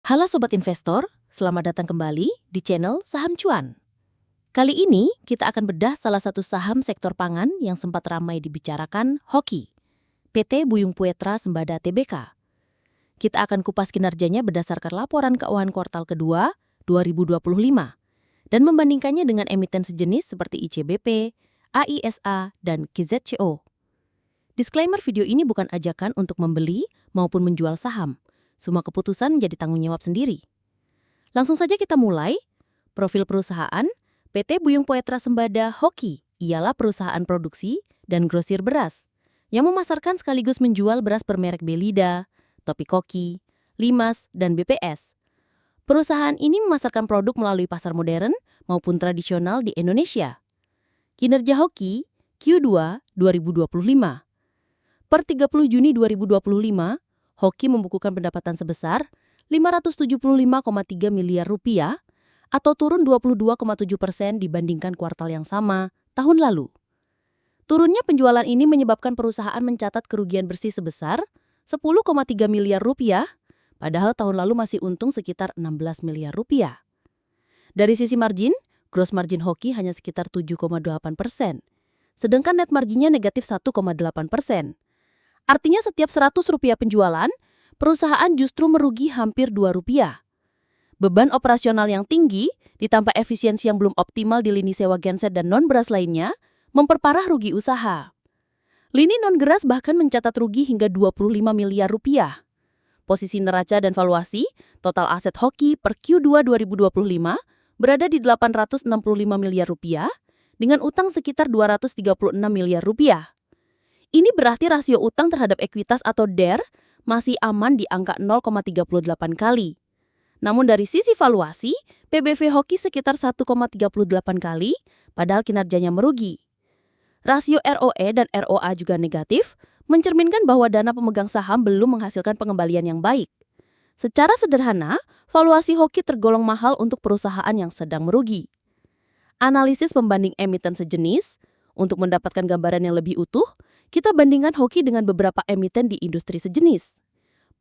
Halo Sobat Investor, selamat datang kembali di channel Saham Cuan. Kali ini kita akan bedah salah satu saham sektor pangan yang sempat ramai dibicarakan, Hoki, PT Buyung Puetra Sembada Tbk. Kita akan kupas kinerjanya berdasarkan laporan keuangan kuartal kedua 2025 dan membandingkannya dengan emiten sejenis seperti ICBP, AISA, dan GZCO. Disclaimer, video ini bukan ajakan untuk membeli maupun menjual saham. Semua keputusan menjadi tanggung jawab sendiri. Langsung saja kita mulai. Profil perusahaan, PT Buyung Puetra Sembada Hoki ialah perusahaan produksi dan grosir beras yang memasarkan sekaligus menjual beras bermerek Belida, Topikoki, Limas, dan BPS. Perusahaan ini memasarkan produk melalui pasar modern maupun tradisional di Indonesia. Kinerja Hoki Q2 2025. Per 30 Juni 2025, Hoki membukukan pendapatan sebesar 575,3 miliar rupiah atau turun 22,7% dibandingkan kuartal yang sama tahun lalu. Turunnya penjualan ini menyebabkan perusahaan mencatat kerugian bersih sebesar 10,3 miliar rupiah, padahal tahun lalu masih untung sekitar 16 miliar rupiah. Dari sisi margin, gross margin Hoki hanya sekitar 7,8%, sedangkan net marginnya negatif 1,8%. Artinya setiap 100 rupiah penjualan, perusahaan justru merugi hampir 2 rupiah. Beban operasional yang tinggi, ditambah efisiensi yang belum optimal di lini sewa genset dan non-beras lainnya, memperparah rugi usaha. Lini non-beras bahkan mencatat rugi hingga 25 miliar rupiah. Posisi neraca dan valuasi, total aset Hoki per Q2 2025 berada di 865 miliar rupiah dengan utang sekitar 236 miliar rupiah. Ini berarti rasio utang terhadap ekuitas atau DER masih aman di angka 0,38 kali. Namun dari sisi valuasi, PBV Hoki sekitar 1,38 kali, padahal kinerjanya merugi. Rasio ROE dan ROA juga negatif, mencerminkan bahwa dana pemegang saham belum menghasilkan pengembalian yang baik. Secara sederhana, valuasi Hoki tergolong mahal untuk perusahaan yang sedang merugi. Analisis pembanding emiten sejenis, untuk mendapatkan gambaran yang lebih utuh, kita bandingkan Hoki dengan beberapa emiten di industri sejenis.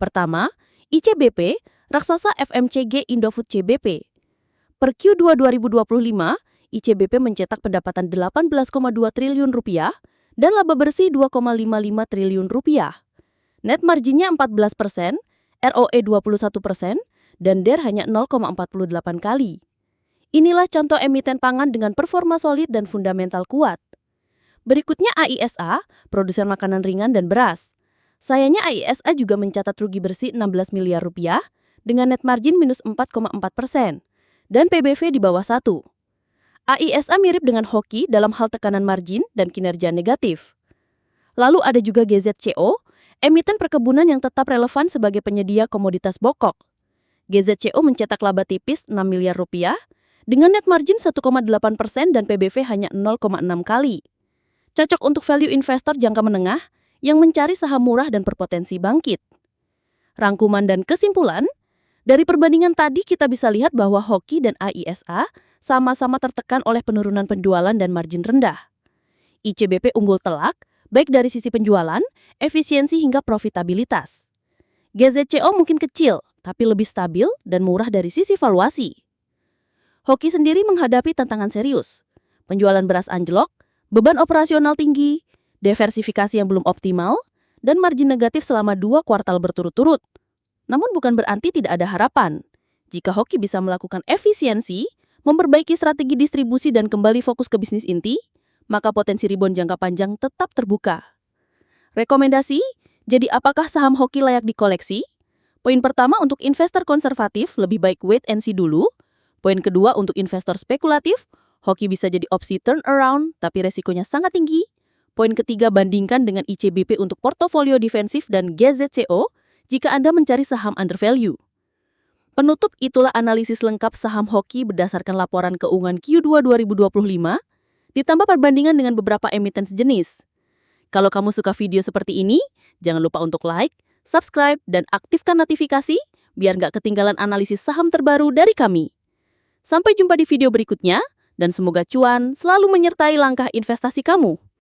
Pertama, ICBP, raksasa FMCG Indofood CBP. Per Q2 2025, ICBP mencetak pendapatan 18,2 triliun rupiah dan laba bersih 2,55 triliun rupiah. Net marginnya 14%, ROE 21%, dan DER hanya 0,48 kali. Inilah contoh emiten pangan dengan performa solid dan fundamental kuat. Berikutnya AISA, produsen makanan ringan dan beras. Sayangnya AISA juga mencatat rugi bersih 16 miliar rupiah dengan net margin minus 4,4% dan PBV di bawah 1. AISA mirip dengan Hoki dalam hal tekanan margin dan kinerja negatif. Lalu ada juga GZCO, emiten perkebunan yang tetap relevan sebagai penyedia komoditas pokok. GZCO mencetak laba tipis 6 miliar rupiah dengan net margin 1,8% dan PBV hanya 0,6 kali. Cocok untuk value investor jangka menengah yang mencari saham murah dan berpotensi bangkit. Rangkuman dan kesimpulan, dari perbandingan tadi kita bisa lihat bahwa Hoki dan AISA sama-sama tertekan oleh penurunan penjualan dan margin rendah. ICBP unggul telak, baik dari sisi penjualan, efisiensi hingga profitabilitas. GZCO mungkin kecil, tapi lebih stabil dan murah dari sisi valuasi. Hoki sendiri menghadapi tantangan serius. Penjualan beras anjlok, beban operasional tinggi, diversifikasi yang belum optimal, dan margin negatif selama 2 kuartal berturut-turut. Namun bukan berarti tidak ada harapan. Jika Hoki bisa melakukan efisiensi, memperbaiki strategi distribusi dan kembali fokus ke bisnis inti, maka potensi rebound jangka panjang tetap terbuka. Rekomendasi, jadi apakah saham Hoki layak dikoleksi? Poin pertama, untuk investor konservatif, lebih baik wait and see dulu. Poin kedua, untuk investor spekulatif, Hoki bisa jadi opsi turnaround, tapi resikonya sangat tinggi. Poin ketiga, bandingkan dengan ICBP untuk portofolio defensif dan GZCO jika Anda mencari saham undervalue. Penutup, itulah analisis lengkap saham Hoki berdasarkan laporan keuangan Q2 2025, ditambah perbandingan dengan beberapa emiten sejenis. Kalau kamu suka video seperti ini, jangan lupa untuk like, subscribe, dan aktifkan notifikasi biar nggak ketinggalan analisis saham terbaru dari kami. Sampai jumpa di video berikutnya. Dan semoga cuan selalu menyertai langkah investasi kamu.